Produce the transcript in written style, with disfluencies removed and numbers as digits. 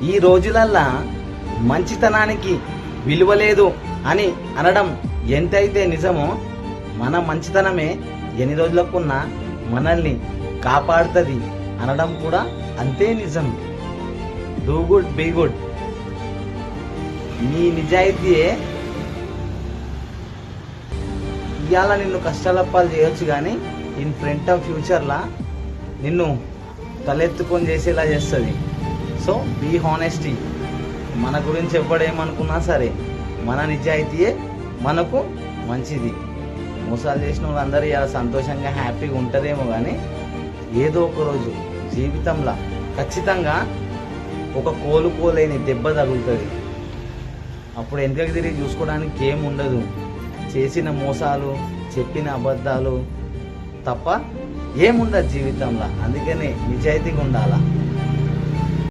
ఈ రోజులల్లా మంచితనానికి విలువ లేదు అని అనడం ఎంతైతే నిజమో, మన మంచితనమే ఎన్ని రోజులకున్నా మనల్ని కాపాడుతుంది అనడం కూడా అంతే నిజం. Do good be good. నీ నిజాయితీయే ఇవాళ నిన్ను కష్టాలప్పాలు చేయొచ్చు, కానీ ఇన్ ఫ్రంట్ ఆఫ్ ఫ్యూచర్లా నిన్ను తలెత్తుకొని చేసేలా చేస్తుంది. So be honesty. మన గురించి ఎవ్వడేమనుకున్నా సరే మన నిజాయితీయే మనకు మంచిది. మోసాలు చేసిన వాళ్ళందరూ ఇలా సంతోషంగా హ్యాపీగా ఉంటారేమో, కానీ ఏదో ఒక రోజు జీవితంలో ఖచ్చితంగా ఒక కోలుకోలేని దెబ్బ తగులుతుంది. అప్పుడు వెనకకి తిరిగి చూసుకోవడానికి ఏముండదు. చేసిన మోసాలు, చెప్పిన అబద్ధాలు తప్ప ఏముండదు జీవితంలో. అందుకనే నిజాయితీగా ఉండాలా.